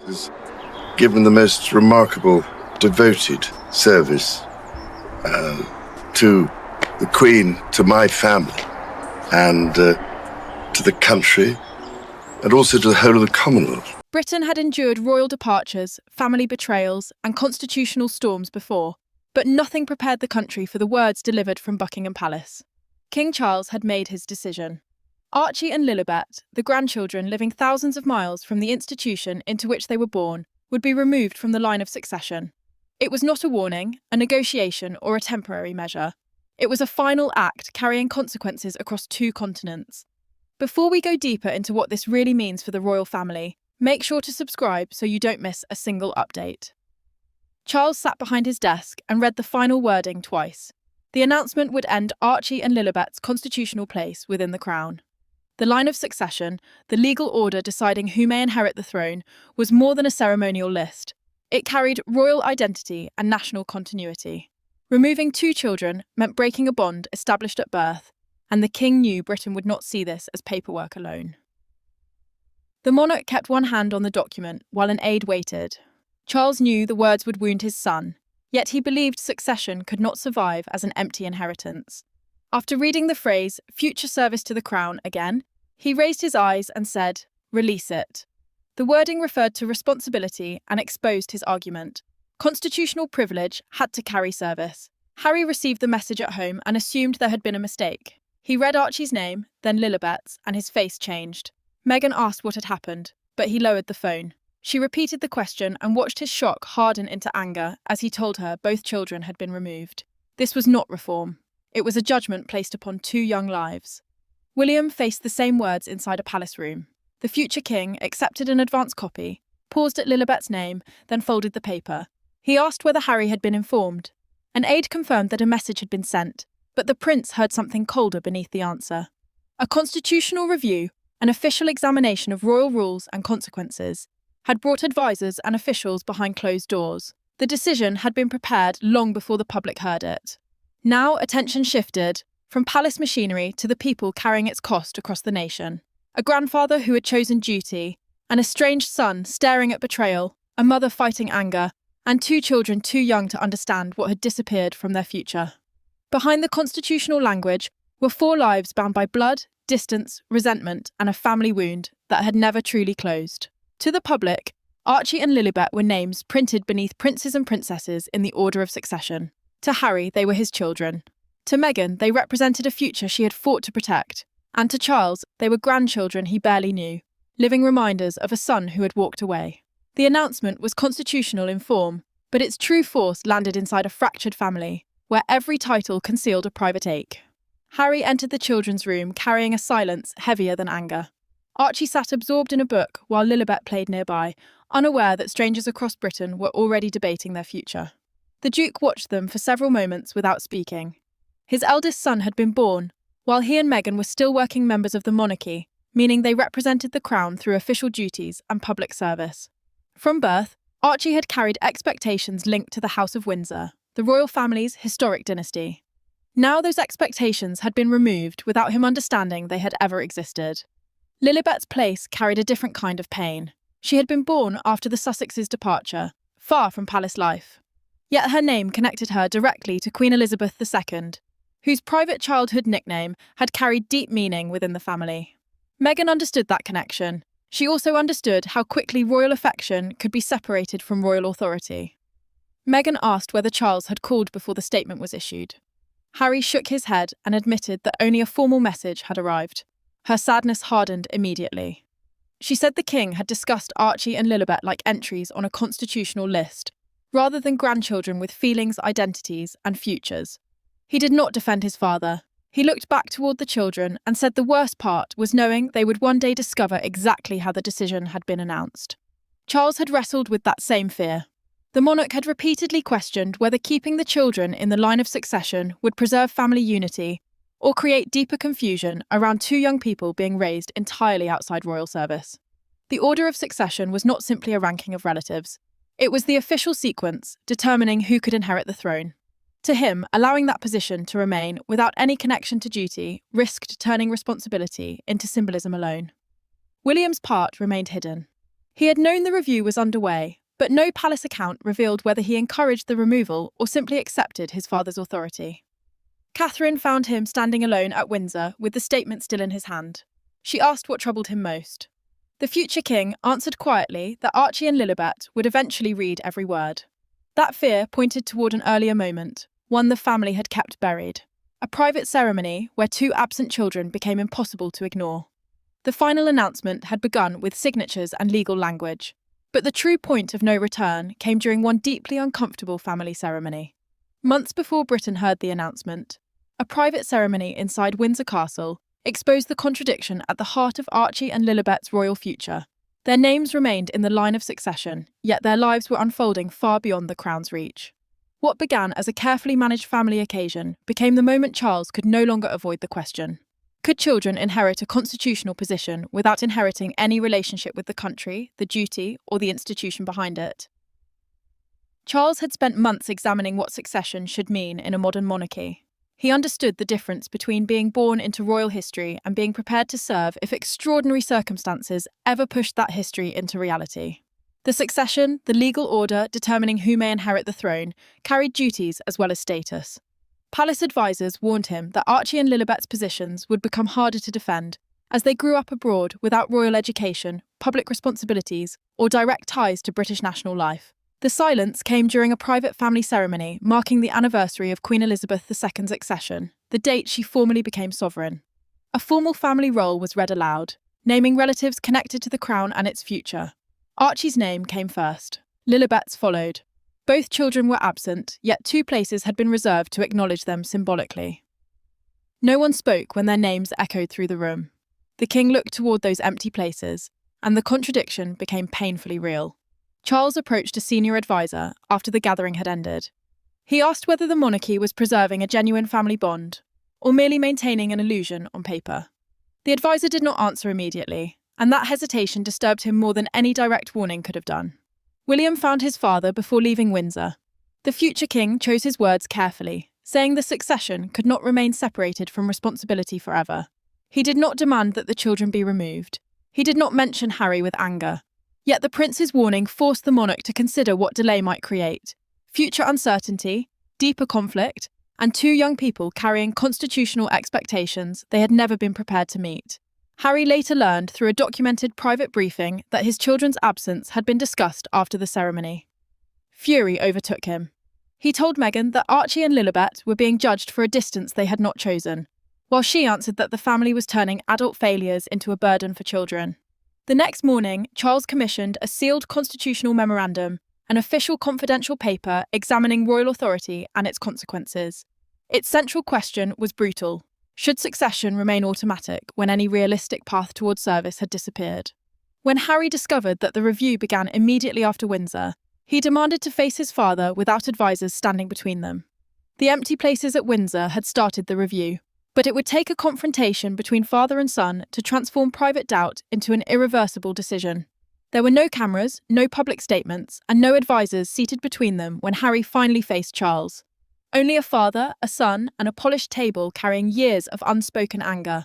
has given the most remarkable, devoted service to the Queen, to my family, and to the country, and also to the whole of the Commonwealth. Britain had endured royal departures, family betrayals, and constitutional storms before, but nothing prepared the country for the words delivered from Buckingham Palace. King Charles had made his decision. Archie and Lilibet, the grandchildren living thousands of miles from the institution into which they were born, would be removed from the line of succession. It was not a warning, a negotiation, or a temporary measure. It was a final act carrying consequences across 2 continents. Before we go deeper into what this really means for the royal family, make sure to subscribe so you don't miss a single update. Charles sat behind his desk and read the final wording twice. The announcement would end Archie and Lilibet's constitutional place within the crown. The line of succession, the legal order deciding who may inherit the throne, was more than a ceremonial list. It carried royal identity and national continuity. Removing 2 children meant breaking a bond established at birth, and the king knew Britain would not see this as paperwork alone. The monarch kept one hand on the document while an aide waited. Charles knew the words would wound his son, yet he believed succession could not survive as an empty inheritance. After reading the phrase, future service to the crown, again, he raised his eyes and said, "Release it." The wording referred to responsibility and exposed his argument. Constitutional privilege had to carry service. Harry received the message at home and assumed there had been a mistake. He read Archie's name, then Lilibet's, and his face changed. Meghan asked what had happened, but he lowered the phone. She repeated the question and watched his shock harden into anger as he told her both children had been removed. This was not reform. It was a judgment placed upon 2 young lives. William faced the same words inside a palace room. The future king accepted an advance copy, paused at Lilibet's name, then folded the paper. He asked whether Harry had been informed. An aide confirmed that a message had been sent, but the prince heard something colder beneath the answer. A constitutional review, an official examination of royal rules and consequences, had brought advisors and officials behind closed doors. The decision had been prepared long before the public heard it. Now attention shifted from palace machinery to the people carrying its cost across the nation. A grandfather who had chosen duty, an estranged son staring at betrayal, a mother fighting anger, and 2 children too young to understand what had disappeared from their future. Behind the constitutional language were 4 lives bound by blood, distance, resentment, and a family wound that had never truly closed. To the public, Archie and Lilibet were names printed beneath princes and princesses in the order of succession. To Harry, they were his children. To Meghan, they represented a future she had fought to protect. And to Charles, they were grandchildren he barely knew, living reminders of a son who had walked away. The announcement was constitutional in form, but its true force landed inside a fractured family, where every title concealed a private ache. Harry entered the children's room carrying a silence heavier than anger. Archie sat absorbed in a book while Lilibet played nearby, unaware that strangers across Britain were already debating their future. The Duke watched them for several moments without speaking. His eldest son had been born, while he and Meghan were still working members of the monarchy, meaning they represented the crown through official duties and public service. From birth, Archie had carried expectations linked to the House of Windsor, the royal family's historic dynasty. Now those expectations had been removed without him understanding they had ever existed. Lilibet's place carried a different kind of pain. She had been born after the Sussexes' departure, far from palace life. Yet her name connected her directly to Queen Elizabeth II, whose private childhood nickname had carried deep meaning within the family. Meghan understood that connection. She also understood how quickly royal affection could be separated from royal authority. Meghan asked whether Charles had called before the statement was issued. Harry shook his head and admitted that only a formal message had arrived. Her sadness hardened immediately. She said the king had discussed Archie and Lilibet like entries on a constitutional list, rather than grandchildren with feelings, identities, and futures. He did not defend his father. He looked back toward the children and said the worst part was knowing they would one day discover exactly how the decision had been announced. Charles had wrestled with that same fear. The monarch had repeatedly questioned whether keeping the children in the line of succession would preserve family unity or create deeper confusion around 2 young people being raised entirely outside royal service. The order of succession was not simply a ranking of relatives. It was the official sequence determining who could inherit the throne. To him, allowing that position to remain without any connection to duty risked turning responsibility into symbolism alone. William's part remained hidden. He had known the review was underway, but no palace account revealed whether he encouraged the removal or simply accepted his father's authority. Catherine found him standing alone at Windsor with the statement still in his hand. She asked what troubled him most. The future king answered quietly that Archie and Lilibet would eventually read every word. That fear pointed toward an earlier moment, one the family had kept buried. A private ceremony where two absent children became impossible to ignore. The final announcement had begun with signatures and legal language, but the true point of no return came during one deeply uncomfortable family ceremony. Months before Britain heard the announcement, a private ceremony inside Windsor Castle exposed the contradiction at the heart of Archie and Lilibet's royal future. Their names remained in the line of succession, yet their lives were unfolding far beyond the crown's reach. What began as a carefully managed family occasion became the moment Charles could no longer avoid the question. Could children inherit a constitutional position without inheriting any relationship with the country, the duty, or the institution behind it? Charles had spent months examining what succession should mean in a modern monarchy. He understood the difference between being born into royal history and being prepared to serve if extraordinary circumstances ever pushed that history into reality. The succession, the legal order determining who may inherit the throne, carried duties as well as status. Palace advisors warned him that Archie and Lilibet's positions would become harder to defend as they grew up abroad without royal education, public responsibilities, or direct ties to British national life. The silence came during a private family ceremony marking the anniversary of Queen Elizabeth II's accession, the date she formally became sovereign. A formal family roll was read aloud, naming relatives connected to the crown and its future. Archie's name came first. Lilibet's followed. Both children were absent, yet two places had been reserved to acknowledge them symbolically. No one spoke when their names echoed through the room. The king looked toward those empty places, and the contradiction became painfully real. Charles approached a senior advisor after the gathering had ended. He asked whether the monarchy was preserving a genuine family bond, or merely maintaining an illusion on paper. The advisor did not answer immediately, and that hesitation disturbed him more than any direct warning could have done. William found his father before leaving Windsor. The future king chose his words carefully, saying the succession could not remain separated from responsibility forever. He did not demand that the children be removed. He did not mention Harry with anger. Yet the prince's warning forced the monarch to consider what delay might create: future uncertainty, deeper conflict, and two young people carrying constitutional expectations they had never been prepared to meet. Harry later learned through a documented private briefing that his children's absence had been discussed after the ceremony. Fury overtook him. He told Meghan that Archie and Lilibet were being judged for a distance they had not chosen, while she answered that the family was turning adult failures into a burden for children. The next morning, Charles commissioned a sealed constitutional memorandum, an official confidential paper examining royal authority and its consequences. Its central question was brutal: should succession remain automatic when any realistic path towards service had disappeared? When Harry discovered that the review began immediately after Windsor, he demanded to face his father without advisors standing between them. The empty places at Windsor had started the review, but it would take a confrontation between father and son to transform private doubt into an irreversible decision. There were no cameras, no public statements, and no advisors seated between them when Harry finally faced Charles. Only a father, a son, and a polished table carrying years of unspoken anger.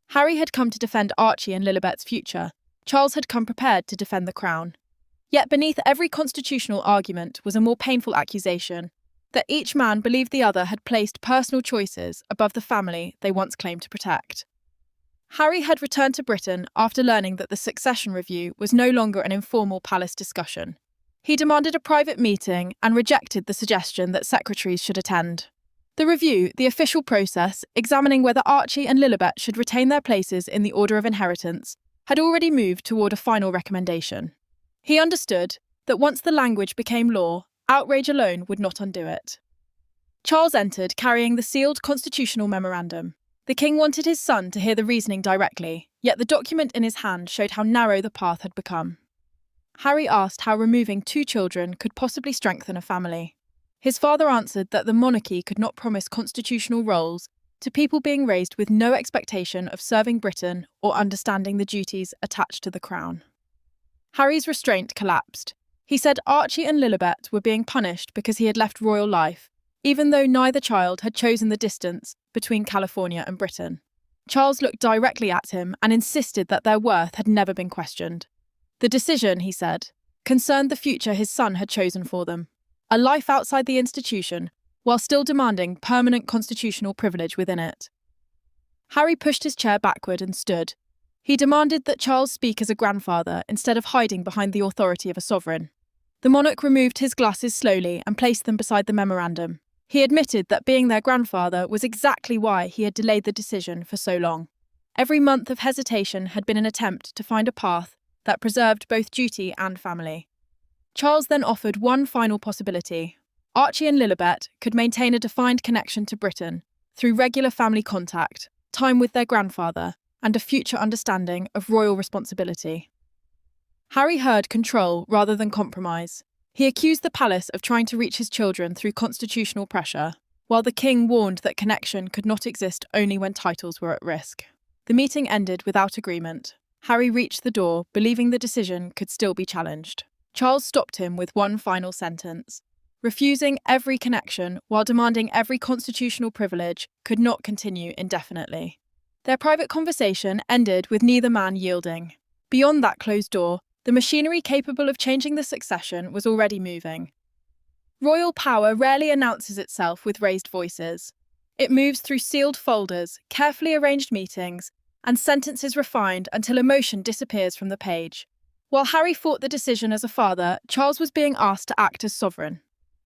Harry had come to defend Archie and Lilibet's future. Charles had come prepared to defend the crown. Yet beneath every constitutional argument was a more painful accusation: that each man believed the other had placed personal choices above the family they once claimed to protect. Harry had returned to Britain after learning that the succession review was no longer an informal palace discussion. He demanded a private meeting and rejected the suggestion that secretaries should attend. The review, the official process examining whether Archie and Lilibet should retain their places in the order of inheritance, had already moved toward a final recommendation. He understood that once the language became law, outrage alone would not undo it. Charles entered carrying the sealed constitutional memorandum. The king wanted his son to hear the reasoning directly, yet the document in his hand showed how narrow the path had become. Harry asked how removing two children could possibly strengthen a family. His father answered that the monarchy could not promise constitutional roles to people being raised with no expectation of serving Britain or understanding the duties attached to the crown. Harry's restraint collapsed. He said Archie and Lilibet were being punished because he had left royal life, even though neither child had chosen the distance between California and Britain. Charles looked directly at him and insisted that their worth had never been questioned. The decision, he said, concerned the future his son had chosen for them, a life outside the institution, while still demanding permanent constitutional privilege within it. Harry pushed his chair backward and stood. He demanded that Charles speak as a grandfather instead of hiding behind the authority of a sovereign. The monarch removed his glasses slowly and placed them beside the memorandum. He admitted that being their grandfather was exactly why he had delayed the decision for so long. Every month of hesitation had been an attempt to find a path that preserved both duty and family. Charles then offered one final possibility. Archie and Lilibet could maintain a defined connection to Britain through regular family contact, time with their grandfather, and a future understanding of royal responsibility. Harry heard control rather than compromise. He accused the palace of trying to reach his children through constitutional pressure, while the king warned that connection could not exist only when titles were at risk. The meeting ended without agreement. Harry reached the door, believing the decision could still be challenged. Charles stopped him with one final sentence. Refusing every connection while demanding every constitutional privilege could not continue indefinitely. Their private conversation ended with neither man yielding. Beyond that closed door, the machinery capable of changing the succession was already moving. Royal power rarely announces itself with raised voices. It moves through sealed folders, carefully arranged meetings, and sentences refined until emotion disappears from the page. While Harry fought the decision as a father, Charles was being asked to act as sovereign.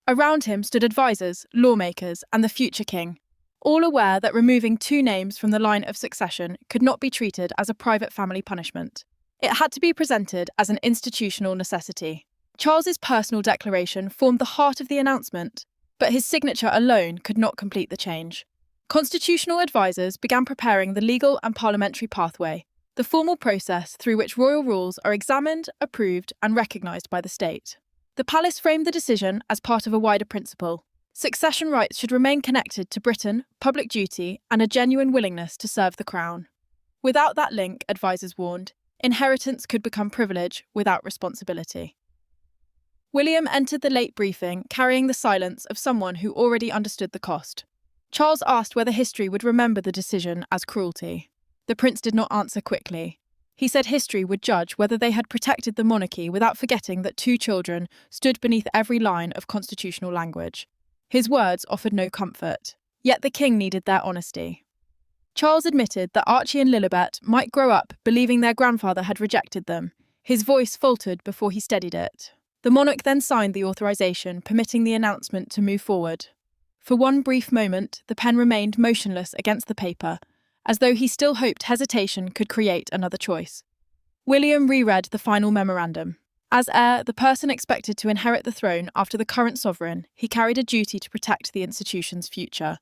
Around him stood advisors, lawmakers, and the future king, all aware that removing two names from the line of succession could not be treated as a private family punishment. It had to be presented as an institutional necessity. Charles's personal declaration formed the heart of the announcement, but his signature alone could not complete the change. Constitutional advisors began preparing the legal and parliamentary pathway, the formal process through which royal rules are examined, approved, and recognised by the state. The palace framed the decision as part of a wider principle. Succession rights should remain connected to Britain, public duty, and a genuine willingness to serve the crown. Without that link, advisors warned, inheritance could become privilege without responsibility. William entered the late briefing carrying the silence of someone who already understood the cost. Charles asked whether history would remember the decision as cruelty. The prince did not answer quickly. He said history would judge whether they had protected the monarchy without forgetting that two children stood beneath every line of constitutional language. His words offered no comfort, yet the king needed their honesty. Charles admitted that Archie and Lilibet might grow up believing their grandfather had rejected them. His voice faltered before he steadied it. The monarch then signed the authorization permitting the announcement to move forward. For one brief moment, the pen remained motionless against the paper, as though he still hoped hesitation could create another choice. William reread the final memorandum. As heir, the person expected to inherit the throne after the current sovereign, he carried a duty to protect the institution's future.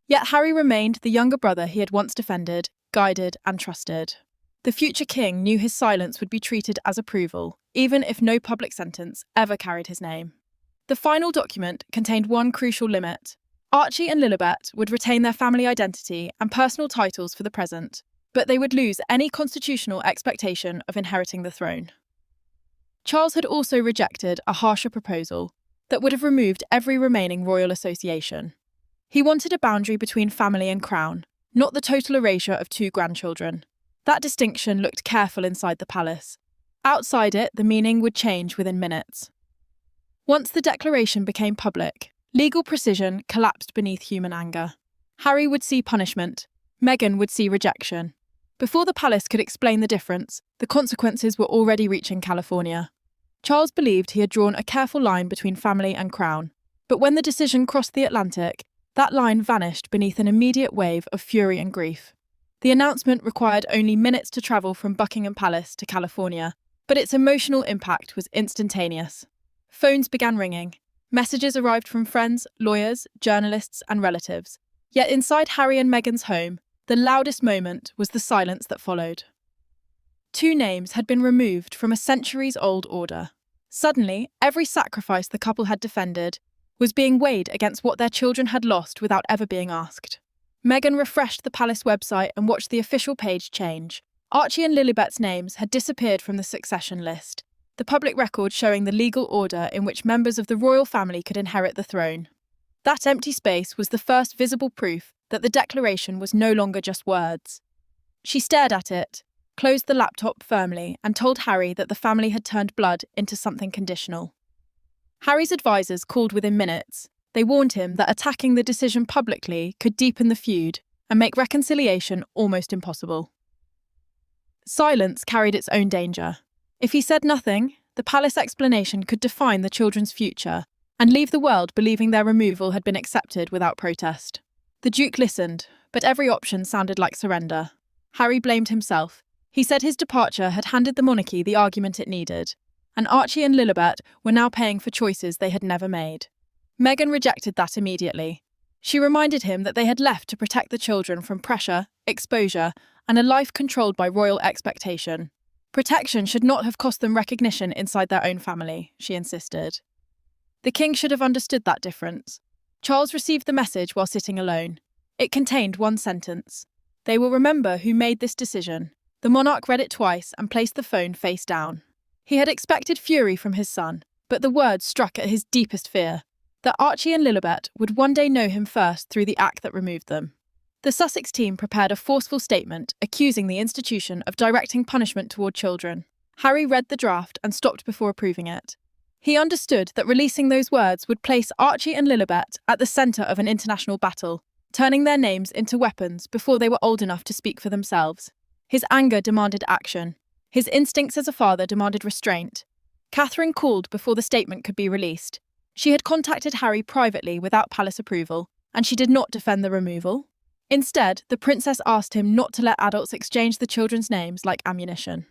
Yet Harry remained the younger brother he had once defended, guided, and trusted. The future king knew his silence would be treated as approval, even if no public sentence ever carried his name. The final document contained one crucial limit. Archie and Lilibet would retain their family identity and personal titles for the present, but they would lose any constitutional expectation of inheriting the throne. Charles had also rejected a harsher proposal that would have removed every remaining royal association. He wanted a boundary between family and crown, not the total erasure of two grandchildren. That distinction looked careful inside the palace. Outside it, the meaning would change within minutes. Once the declaration became public, legal precision collapsed beneath human anger. Harry would see punishment. Meghan would see rejection. Before the palace could explain the difference, the consequences were already reaching California. Charles believed he had drawn a careful line between family and crown, but when the decision crossed the Atlantic, that line vanished beneath an immediate wave of fury and grief. The announcement required only minutes to travel from Buckingham Palace to California, but its emotional impact was instantaneous. Phones began ringing. Messages arrived from friends, lawyers, journalists, and relatives. Yet inside Harry and Meghan's home, the loudest moment was the silence that followed. Two names had been removed from a centuries-old order. Suddenly, every sacrifice the couple had defended was being weighed against what their children had lost without ever being asked. Meghan refreshed the palace website and watched the official page change. Archie and Lilibet's names had disappeared from the succession list, the public record showing the legal order in which members of the royal family could inherit the throne. That empty space was the first visible proof that the declaration was no longer just words. She stared at it, closed the laptop firmly, and told Harry that the family had turned blood into something conditional. Harry's advisors called within minutes. They warned him that attacking the decision publicly could deepen the feud and make reconciliation almost impossible. Silence carried its own danger. If he said nothing, the palace explanation could define the children's future and leave the world believing their removal had been accepted without protest. The Duke listened, but every option sounded like surrender. Harry blamed himself. He said his departure had handed the monarchy the argument it needed, and Archie and Lilibet were now paying for choices they had never made. Meghan rejected that immediately. She reminded him that they had left to protect the children from pressure, exposure, and a life controlled by royal expectation. Protection should not have cost them recognition inside their own family, she insisted. The king should have understood that difference. Charles received the message while sitting alone. It contained one sentence. They will remember who made this decision. The monarch read it twice and placed the phone face down. He had expected fury from his son, but the words struck at his deepest fear, that Archie and Lilibet would one day know him first through the act that removed them. The Sussex team prepared a forceful statement accusing the institution of directing punishment toward children. Harry read the draft and stopped before approving it. He understood that releasing those words would place Archie and Lilibet at the centre of an international battle, turning their names into weapons before they were old enough to speak for themselves. His anger demanded action. His instincts as a father demanded restraint. Catherine called before the statement could be released. She had contacted Harry privately without palace approval, and she did not defend the removal. Instead, the princess asked him not to let adults exchange the children's names like ammunition.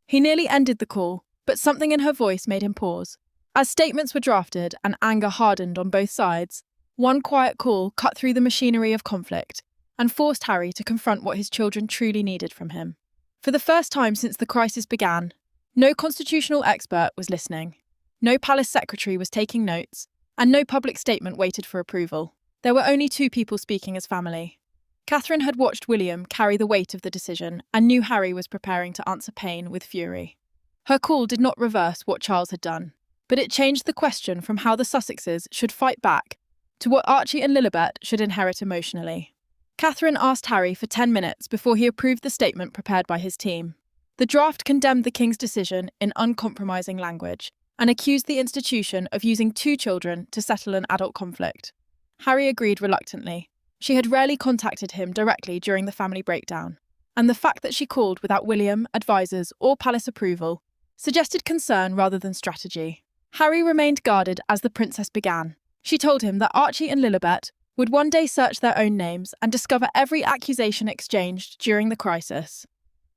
He nearly ended the call, but something in her voice made him pause. As statements were drafted and anger hardened on both sides, one quiet call cut through the machinery of conflict and forced Harry to confront what his children truly needed from him. For the first time since the crisis began, no constitutional expert was listening, no palace secretary was taking notes, and no public statement waited for approval. There were only two people speaking as family. Catherine had watched William carry the weight of the decision and knew Harry was preparing to answer pain with fury. Her call did not reverse what Charles had done, but it changed the question from how the Sussexes should fight back to what Archie and Lilibet should inherit emotionally. Catherine asked Harry for 10 minutes before he approved the statement prepared by his team. The draft condemned the king's decision in uncompromising language and accused the institution of using two children to settle an adult conflict. Harry agreed reluctantly. She had rarely contacted him directly during the family breakdown, and the fact that she called without William, advisors, or palace approval suggested concern rather than strategy. Harry remained guarded as the princess began. She told him that Archie and Lilibet would one day search their own names and discover every accusation exchanged during the crisis.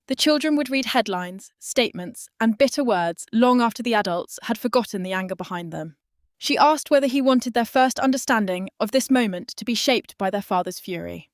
The children would read headlines, statements, and bitter words long after the adults had forgotten the anger behind them. She asked whether he wanted their first understanding of this moment to be shaped by their father's fury.